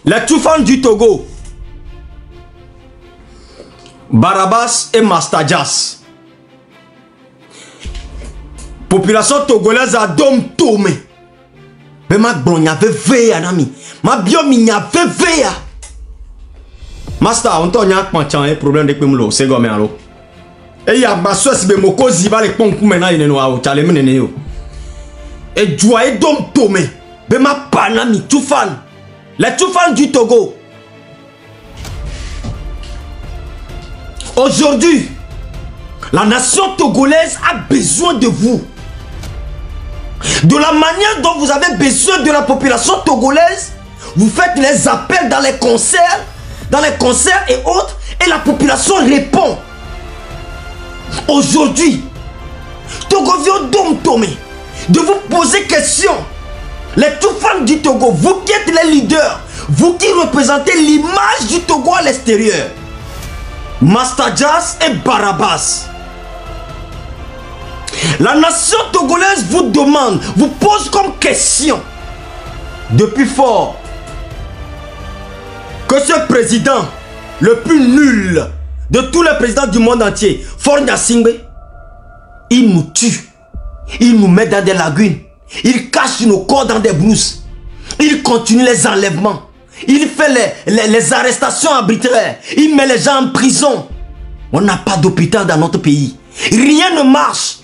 Les Toufan du Togo, Barabas et Mastadjas. Population togolaise a dom tomé. Mais ma bronya veille nami. Ma biomi nya veille. Master, on t'a nyak panchan un problème de pemlo, c'est gomme allo. Et ya ma soeur si be moko ziba le pon kumena ine no awo chale menene yo. Et joie dom tomé. Be ma panami Toufan. Les Toufan du Togo. Aujourd'hui, la nation togolaise a besoin de vous. De la manière dont vous avez besoin de la population togolaise, vous faites les appels dans les concerts et autres, et la population répond. Aujourd'hui, Togovio Dom Tomé, de vous poser question. Les Toufan du Togo, vous qui êtes les leaders, vous qui représentez l'image du Togo à l'extérieur, Mastadjas et Barabas. La nation togolaise vous demande, vous pose comme question, depuis fort, que ce président, le plus nul de tous les présidents du monde entier, Faure Gnassingbé, il nous tue, il nous met dans des lagunes, il cache nos corps dans des brousses, il continue les enlèvements, il fait les arrestations arbitraires, il met les gens en prison. On n'a pas d'hôpital dans notre pays, rien ne marche.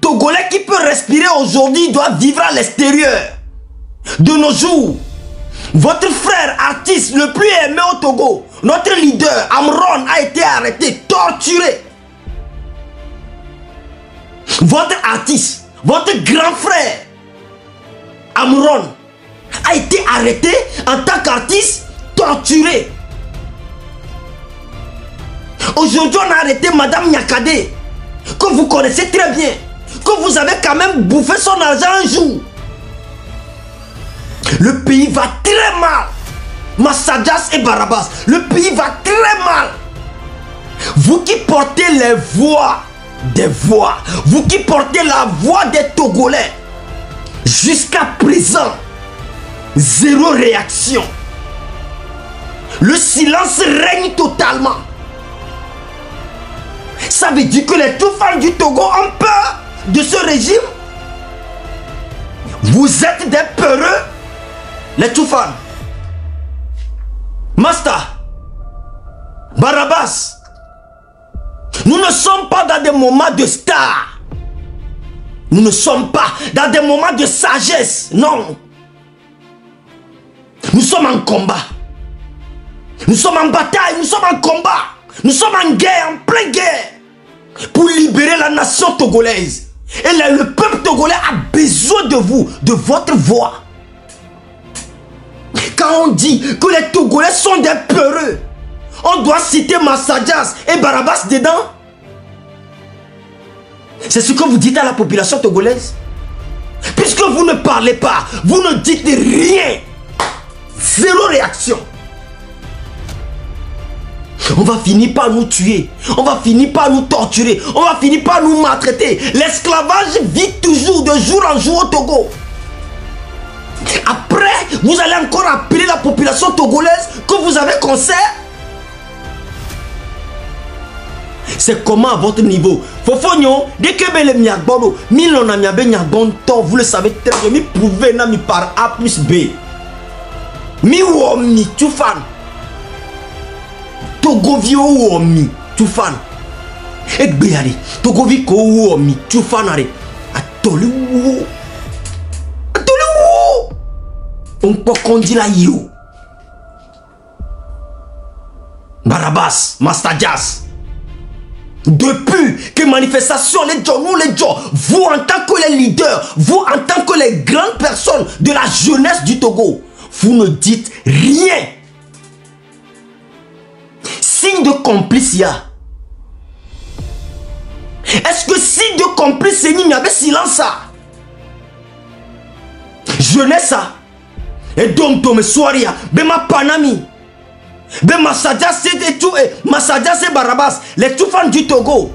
Togolais qui peut respirer aujourd'hui doit vivre à l'extérieur. De nos jours, votre frère artiste le plus aimé au Togo, notre leader Amron, a été arrêté, torturé. Votre artiste, votre grand frère Amron a été arrêté en tant qu'artiste, torturé. Aujourd'hui, on a arrêté Madame Nyakade, que vous connaissez très bien, que vous avez quand même bouffé son argent un jour. Le pays va très mal. Mastadjas et Barabas, le pays va très mal. Vous qui portez les voix des voix, vous qui portez la voix des Togolais, jusqu'à présent, zéro réaction. Le silence règne totalement. Ça veut dire que les Toufan du Togo ont peur de ce régime. Vous êtes des peureux, les Toufan. Master, Barabas, nous ne sommes pas dans des moments de star. Nous ne sommes pas dans des moments de sagesse. Non. Nous sommes en combat. Nous sommes en bataille. Nous sommes en combat. Nous sommes en guerre, en pleine guerre. Pour libérer la nation togolaise. Et le peuple togolais a besoin de vous, de votre voix. Quand on dit que les Togolais sont des peureux, on doit citer Mastadjas et Barabas dedans. C'est ce que vous dites à la population togolaise. Puisque vous ne parlez pas, vous ne dites rien. Zéro réaction. On va finir par nous tuer. On va finir par nous torturer. On va finir par nous maltraiter. L'esclavage vit toujours de jour en jour au Togo. Après, vous allez encore appeler la population togolaise que vous avez concert. C'est comment à votre niveau? Fofonio, dès que le miagbono, milon a miabe miagbon to, vous le savez très bien, mi prouvé na mi par A plus B. Mi womi, Toufan. Togovio womi, Toufan. Et béari, Togovi ko womi, Toufan are. Atolu wo. Atolu wo. On peut conduire la yo. Barabas, Mastadjas. Depuis que manifestation, les gens, nous les gens, vous en tant que les leaders, vous en tant que les grandes personnes de la jeunesse du Togo, vous ne dites rien. Signe de complice, y a. Est-ce que signe de complice, il y avait silence ça? Jeunesse ça. Et donc, Tomé Soaria, Bema Panami. Ben Mastadjas et tout, Mastadjas et Barabas, les Toufan du Togo.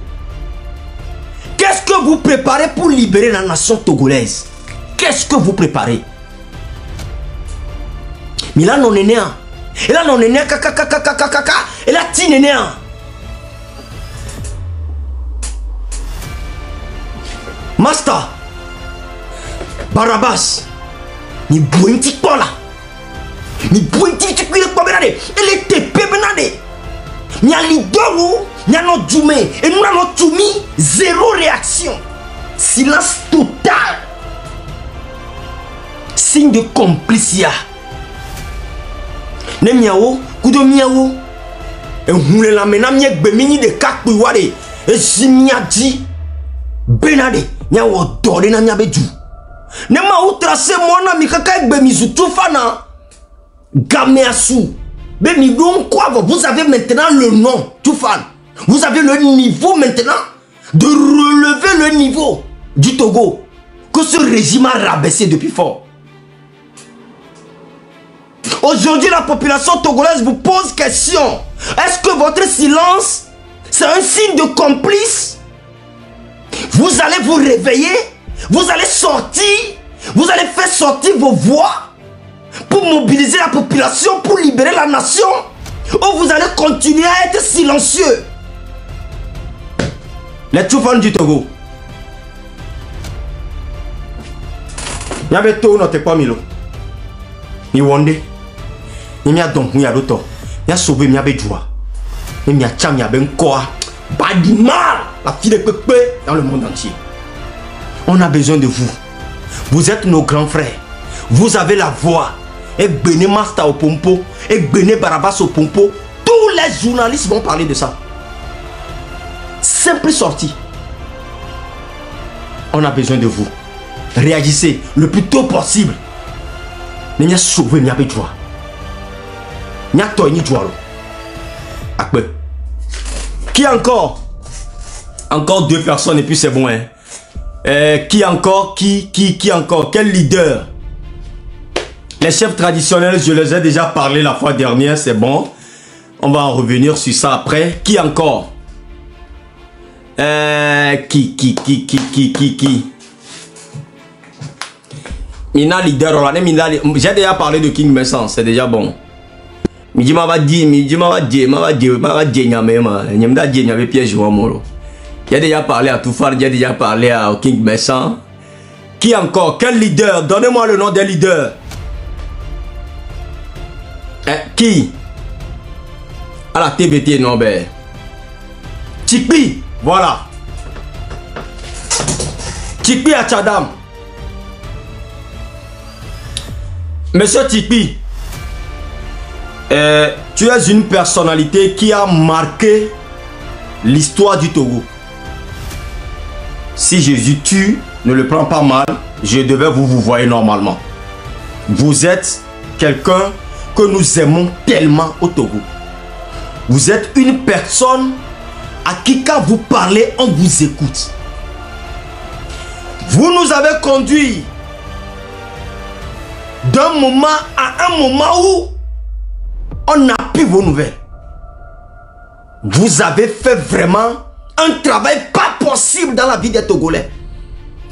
Qu'est-ce que vous préparez pour libérer la nation togolaise? Qu'est-ce que vous préparez? Milan on est né. Et là, on est né, kaka. Et là, tu es né. Master. Barabas. Ni bointi quoi là. Ni bointi tu peux pas benade. Elle était benade. Ni a leader ni a notre Djoumé. Et nous avons Djoumi. Zéro réaction. Silence total. Signe de complicia. Ne miawo, kudo miawo. Et on la mena miek bemini de kakouwade. Et zimiadi. Benade. Miawo dole na miabeju. Ne ma ou tracé mona mikaka ek bemizu toufana. Gameasu. Bemi donc quoi vous avez maintenant le nom Toufan. Vous avez le niveau maintenant de relever le niveau du Togo que ce régime a rabaissé depuis fort. Aujourd'hui, la population togolaise vous pose question. Est-ce que votre silence, c'est un signe de complice? Vous allez vous réveiller, vous allez sortir, vous allez faire sortir vos voix pour mobiliser la population, pour libérer la nation, ou vous allez continuer à être silencieux? Les Toufans du Togo. Il y avait tout notre pas milo. Ni wonde. Ni mia donc ni adoto. Ni a sauvé mi abedjoa. Ni mia cham mi aben quoi. Badimar, la fille de Pepe dans le monde entier. On a besoin de vous. Vous êtes nos grands frères. Vous avez la voix. Et Béné Masta au pompo. Et Béné Barabas au pompo. Tous les journalistes vont parler de ça. Simple sortie. On a besoin de vous. Réagissez le plus tôt possible. N'y a sauvé n'y a pas de joie. N'y a toi ni joie. Qui encore? Encore 2 personnes et puis c'est bon. Hein? Qui encore? Qui encore? Quel leader? Les chefs traditionnels, je les ai déjà parlé la fois dernière, c'est bon. On va en revenir sur ça après. Qui encore? Qui? Mina leader, j'ai déjà parlé de King Messan, c'est déjà bon. J'ai déjà parlé à Toufar, j'ai déjà parlé à King Messan. Qui encore? Quel leader? Donnez-moi le nom des leaders. Qui? À la TVT, non, ben. Tikpi, voilà. Tikpi à Tchadam. Monsieur Tikpi, tu es une personnalité qui a marqué l'histoire du Togo. Si Jésus tue, ne le prends pas mal, je devais vous voyez normalement. Vous êtes quelqu'un que nous aimons tellement au Togo. Vous êtes une personne à qui quand vous parlez, on vous écoute. Vous nous avez conduits d'un moment à un moment où on n'a plus vos nouvelles. Vous avez fait vraiment un travail pas possible dans la vie des Togolais.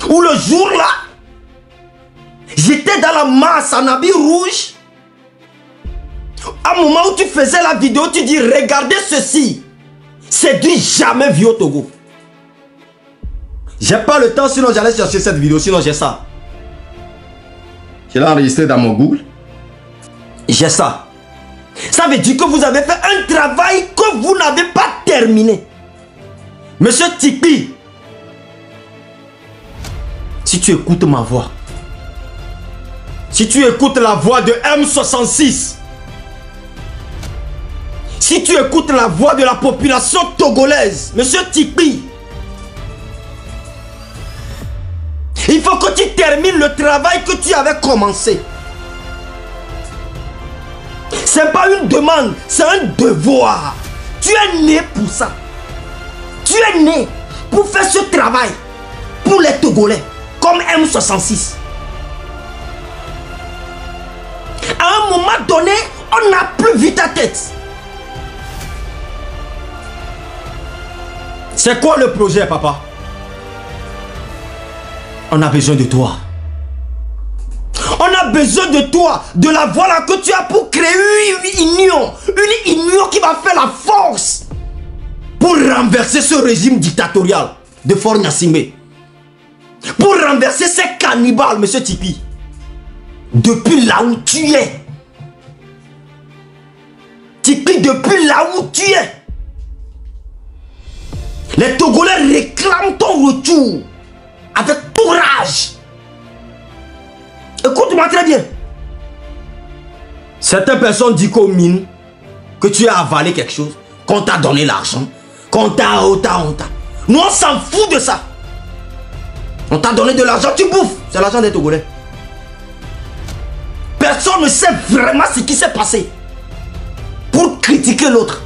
Où le jour là, j'étais dans la masse en habit rouge. À un moment où tu faisais la vidéo, tu dis regardez ceci. C'est du jamais vu au Togo. J'ai pas le temps, sinon j'allais chercher cette vidéo, sinon j'ai ça. Je l'ai enregistré dans mon Google. J'ai ça. Ça veut dire que vous avez fait un travail que vous n'avez pas terminé. Monsieur Tikpi, si tu écoutes ma voix, si tu écoutes la voix de M66, si tu écoutes la voix de la population togolaise, monsieur Tikpi, il faut que tu termines le travail que tu avais commencé. Ce n'est pas une demande, c'est un devoir. Tu es né pour ça. Tu es né pour faire ce travail pour les Togolais, comme M66. À un moment donné, on n'a plus vu ta tête. C'est quoi le projet, papa? On a besoin de toi. On a a besoin de toi, de la voilà que tu as pour créer une union qui va faire la force pour renverser ce régime dictatorial de Faure Gnassingbé. Pour renverser ces cannibales, monsieur Tipi. Depuis là où tu es. Tipi, depuis là où tu es. Les Togolais réclament ton retour avec tout rage. Écoute-moi très bien. Certaines personnes disent qu'au mine, que tu as avalé quelque chose, qu'on t'a donné l'argent, qu'on t'a. Nous on s'en fout de ça. On t'a donné de l'argent, tu bouffes. C'est l'argent des Togolais. Personne ne sait vraiment ce qui s'est passé pour critiquer l'autre.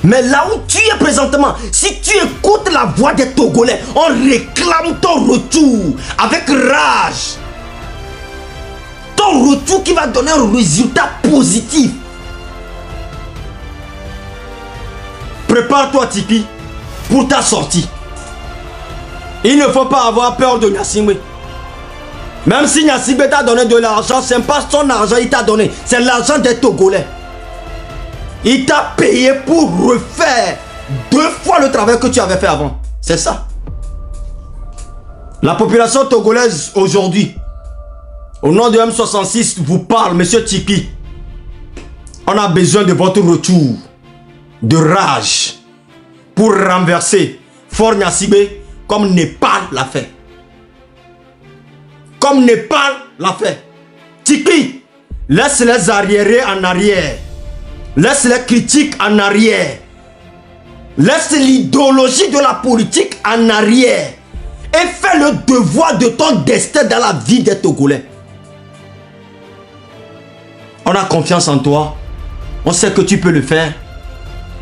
Mais là où tu es présentement, si tu écoutes la voix des Togolais, on réclame ton retour avec rage. Ton retour qui va donner un résultat positif. Prépare-toi, Tipi, pour ta sortie. Il ne faut pas avoir peur de Gnassingbé. Même si Gnassingbé t'a donné de l'argent, ce n'est pas son argent qu'il t'a donné, c'est l'argent des Togolais. Il t'a payé pour refaire 2 fois le travail que tu avais fait avant. C'est ça. La population togolaise aujourd'hui, au nom de M66, vous parle, monsieur Tipi. On a besoin de votre retour de rage pour renverser Faure Gnassingbé comme Népal l'a fait. Comme Népal l'a fait. Tipi, laisse les arriérés en arrière. Laisse les critiques en arrière. Laisse l'idéologie de la politique en arrière. Et fais le devoir de ton destin dans la vie des Togolais. On a confiance en toi. On sait que tu peux le faire.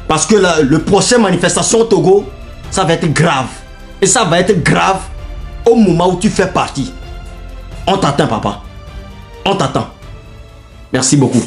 Parce que le prochain manifestation au Togo, ça va être grave. Et ça va être grave au moment où tu fais partie. On t'attend, papa. On t'attend. Merci beaucoup.